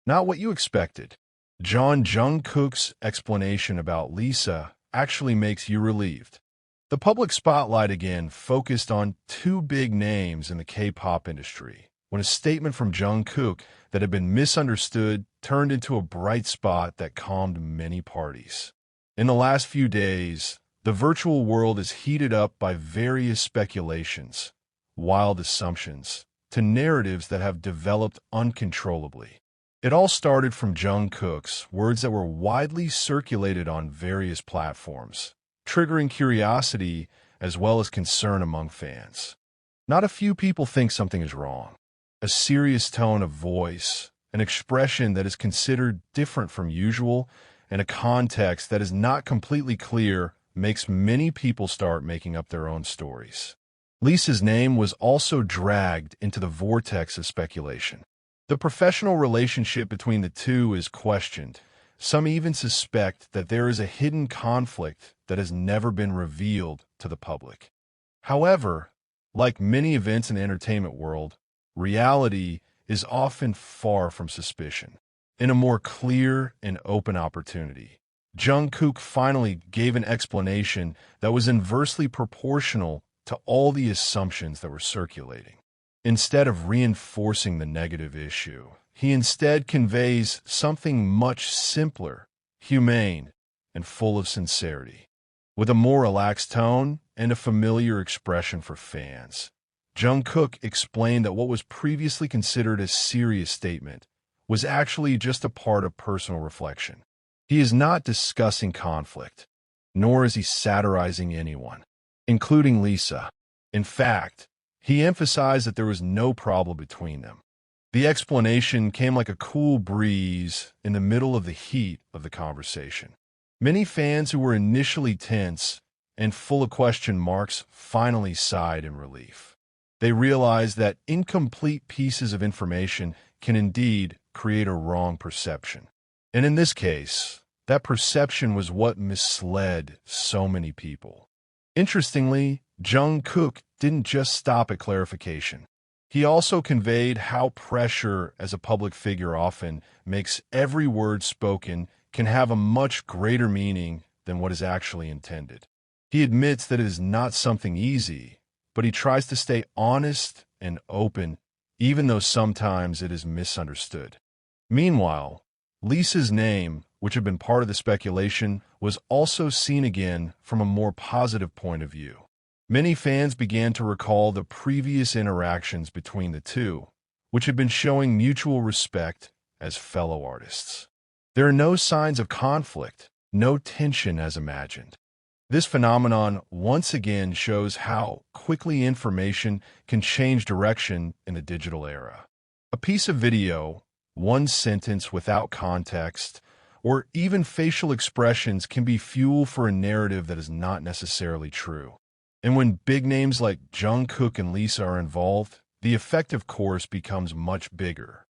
Not what you expected. Jungkook's explanation about Lisa actually makes you relieved. The public spotlight again focused on two big names in the K-pop industry, when a statement from Jungkook that had been misunderstood turned into a bright spot that calmed many parties. In the last few days, the virtual world is heated up by various speculations, wild assumptions, to narratives that have developed uncontrollably. It all started from Jungkook's words that were widely circulated on various platforms, triggering curiosity as well as concern among fans. Not a few people think something is wrong. A serious tone of voice, an expression that is considered different from usual, and a context that is not completely clear makes many people start making up their own stories. Lisa's name was also dragged into the vortex of speculation. The professional relationship between the two is questioned. Some even suspect that there is a hidden conflict that has never been revealed to the public. However, like many events in the entertainment world, reality is often far from suspicion. In a more clear and open opportunity, Jungkook finally gave an explanation that was inversely proportional to all the assumptions that were circulating. Instead of reinforcing the negative issue, he instead conveys something much simpler, humane, and full of sincerity. With a more relaxed tone and a familiar expression for fans, Jungkook explained that what was previously considered a serious statement was actually just a part of personal reflection. He is not discussing conflict, nor is he satirizing anyone, including Lisa. In fact, he emphasized that there was no problem between them. The explanation came like a cool breeze in the middle of the heat of the conversation. Many fans who were initially tense and full of question marks finally sighed in relief. They realized that incomplete pieces of information can indeed create a wrong perception. And in this case, that perception was what misled so many people. Interestingly, Jungkook didn't just stop at clarification. He also conveyed how pressure as a public figure often makes every word spoken can have a much greater meaning than what is actually intended. He admits that it is not something easy, but he tries to stay honest and open, even though sometimes it is misunderstood. Meanwhile, Lisa's name, which had been part of the speculation, was also seen again from a more positive point of view. Many fans began to recall the previous interactions between the two, which had been showing mutual respect as fellow artists. There are no signs of conflict, no tension as imagined. This phenomenon once again shows how quickly information can change direction in the digital era. A piece of video, one sentence without context, or even facial expressions can be fuel for a narrative that is not necessarily true. And when big names like Jungkook and Lisa are involved, the effect, of course, becomes much bigger.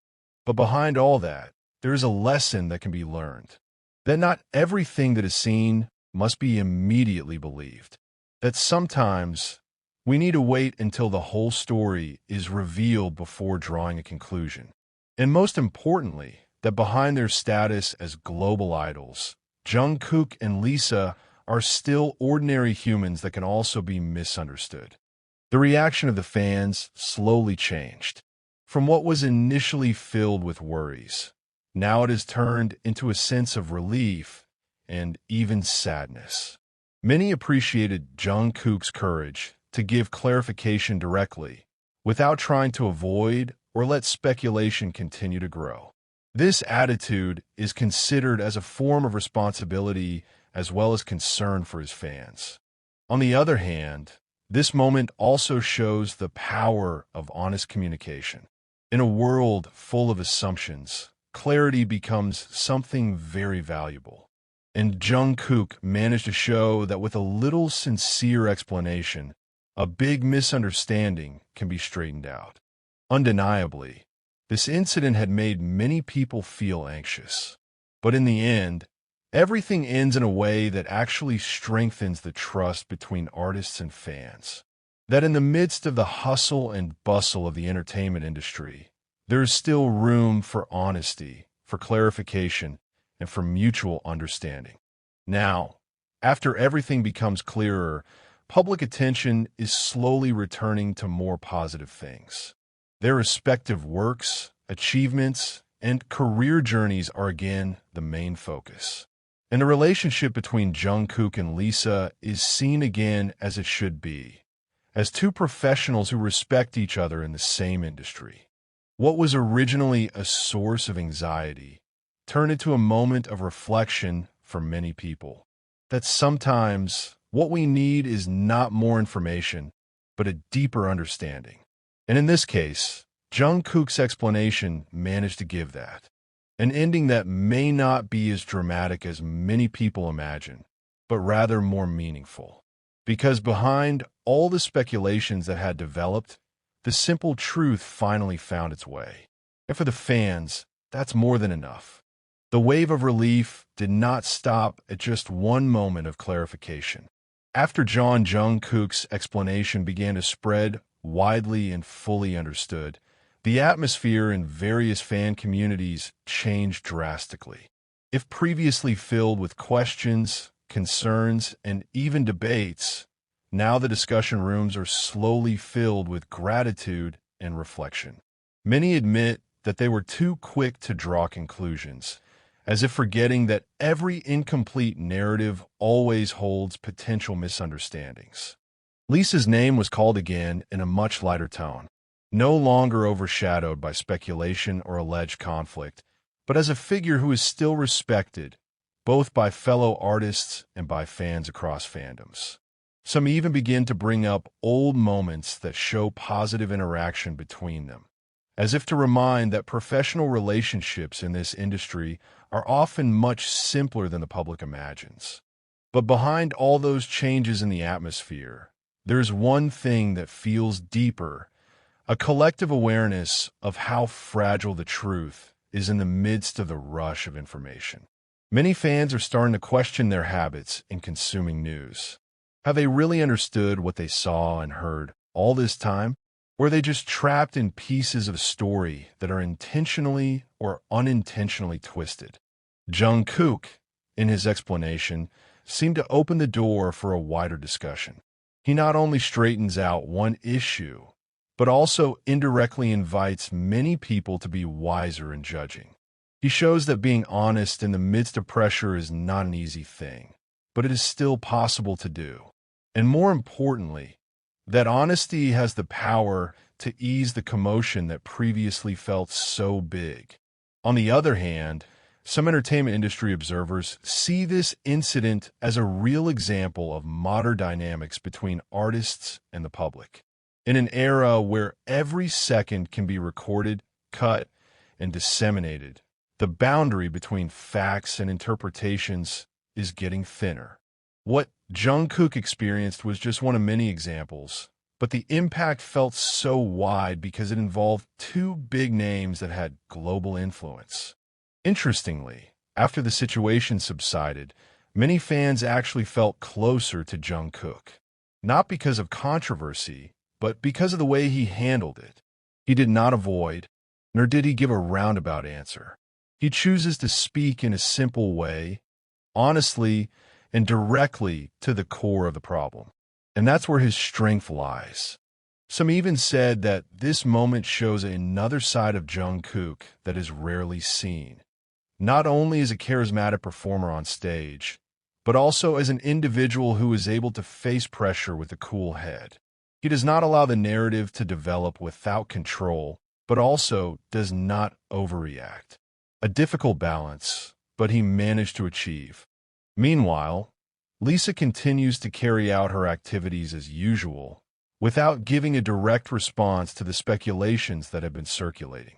But behind all that, there is a lesson that can be learned. That not everything that is seen must be immediately believed. That sometimes we need to wait until the whole story is revealed before drawing a conclusion. And most importantly, that behind their status as global idols, Jungkook and Lisa are still ordinary humans that can also be misunderstood. The reaction of the fans slowly changed. From what was initially filled with worries, now it has turned into a sense of relief and even sadness. Many appreciated Jungkook's courage to give clarification directly, without trying to avoid or let speculation continue to grow. This attitude is considered as a form of responsibility as well as concern for his fans. On the other hand, this moment also shows the power of honest communication. In a world full of assumptions, clarity becomes something very valuable. And Jungkook managed to show that with a little sincere explanation, a big misunderstanding can be straightened out. Undeniably, this incident had made many people feel anxious. But in the end, everything ends in a way that actually strengthens the trust between artists and fans. That in the midst of the hustle and bustle of the entertainment industry, there is still room for honesty, for clarification, and for mutual understanding. Now, after everything becomes clearer, public attention is slowly returning to more positive things. Their respective works, achievements, and career journeys are again the main focus. And the relationship between Jungkook and Lisa is seen again as it should be, as two professionals who respect each other in the same industry. What was originally a source of anxiety turned into a moment of reflection for many people. That sometimes what we need is not more information, but a deeper understanding. And in this case, Jungkook's explanation managed to give that. An ending that may not be as dramatic as many people imagine, but rather more meaningful. Because behind all the speculations that had developed, the simple truth finally found its way. And for the fans, that's more than enough. The wave of relief did not stop at just one moment of clarification. After Jungkook's explanation began to spread widely and fully understood, the atmosphere in various fan communities changed drastically. If previously filled with questions, concerns, and even debates, now the discussion rooms are slowly filled with gratitude and reflection. Many admit that they were too quick to draw conclusions, as if forgetting that every incomplete narrative always holds potential misunderstandings. Lisa's name was called again in a much lighter tone, no longer overshadowed by speculation or alleged conflict, but as a figure who is still respected, both by fellow artists and by fans across fandoms. Some even begin to bring up old moments that show positive interaction between them, as if to remind that professional relationships in this industry are often much simpler than the public imagines. But behind all those changes in the atmosphere, there's one thing that feels deeper, a collective awareness of how fragile the truth is in the midst of the rush of information. Many fans are starting to question their habits in consuming news. Have they really understood what they saw and heard all this time? Or are they just trapped in pieces of story that are intentionally or unintentionally twisted? Jungkook, in his explanation, seemed to open the door for a wider discussion. He not only straightens out one issue, but also indirectly invites many people to be wiser in judging. He shows that being honest in the midst of pressure is not an easy thing, but it is still possible to do. And more importantly, that honesty has the power to ease the commotion that previously felt so big. On the other hand, some entertainment industry observers see this incident as a real example of modern dynamics between artists and the public. In an era where every second can be recorded, cut, and disseminated, the boundary between facts and interpretations is getting thinner. What Jungkook experienced was just one of many examples, but the impact felt so wide because it involved two big names that had global influence. Interestingly, after the situation subsided, many fans actually felt closer to Jungkook, not because of controversy, but because of the way he handled it. He did not avoid, nor did he give a roundabout answer. He chooses to speak in a simple way, honestly, and directly to the core of the problem. And that's where his strength lies. Some even said that this moment shows another side of Jungkook that is rarely seen, not only as a charismatic performer on stage, but also as an individual who is able to face pressure with a cool head. He does not allow the narrative to develop without control, but also does not overreact. A difficult balance, but he managed to achieve. Meanwhile, Lisa continues to carry out her activities as usual, without giving a direct response to the speculations that have been circulating.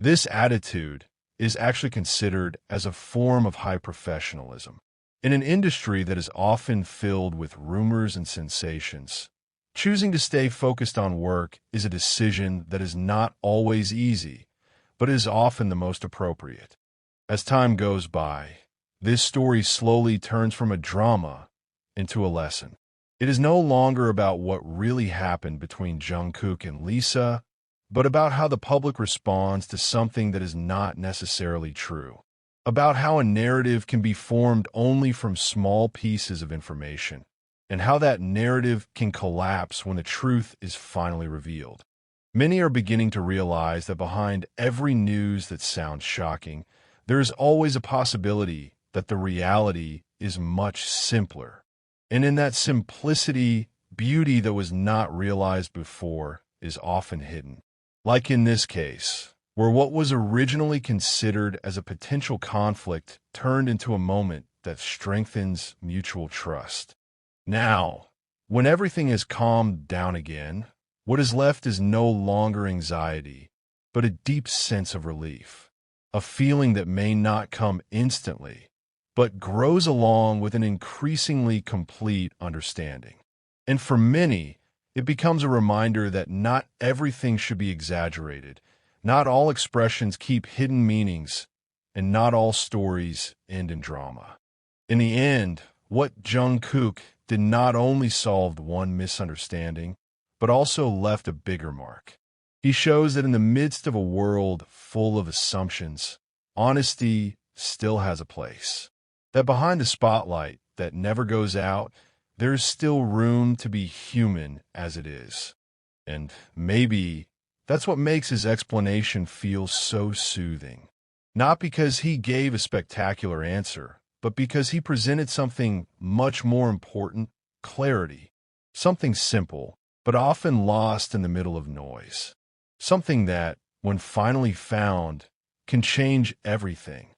This attitude is actually considered as a form of high professionalism. In an industry that is often filled with rumors and sensations, choosing to stay focused on work is a decision that is not always easy, but is often the most appropriate. As time goes by, this story slowly turns from a drama into a lesson. It is no longer about what really happened between Jungkook and Lisa, but about how the public responds to something that is not necessarily true, about how a narrative can be formed only from small pieces of information, and how that narrative can collapse when the truth is finally revealed. Many are beginning to realize that behind every news that sounds shocking, there is always a possibility that the reality is much simpler. And in that simplicity, beauty that was not realized before is often hidden. Like in this case, where what was originally considered as a potential conflict turned into a moment that strengthens mutual trust. Now, when everything has calmed down again, what is left is no longer anxiety, but a deep sense of relief, a feeling that may not come instantly, but grows along with an increasingly complete understanding. And for many, it becomes a reminder that not everything should be exaggerated, not all expressions keep hidden meanings, and not all stories end in drama. In the end, what Jungkook did not only solve one misunderstanding, but also left a bigger mark. He shows that in the midst of a world full of assumptions, honesty still has a place. That behind the spotlight that never goes out, there's still room to be human as it is. And maybe that's what makes his explanation feel so soothing. Not because he gave a spectacular answer, but because he presented something much more important, clarity. Something simple, but often lost in the middle of noise. Something that, when finally found, can change everything.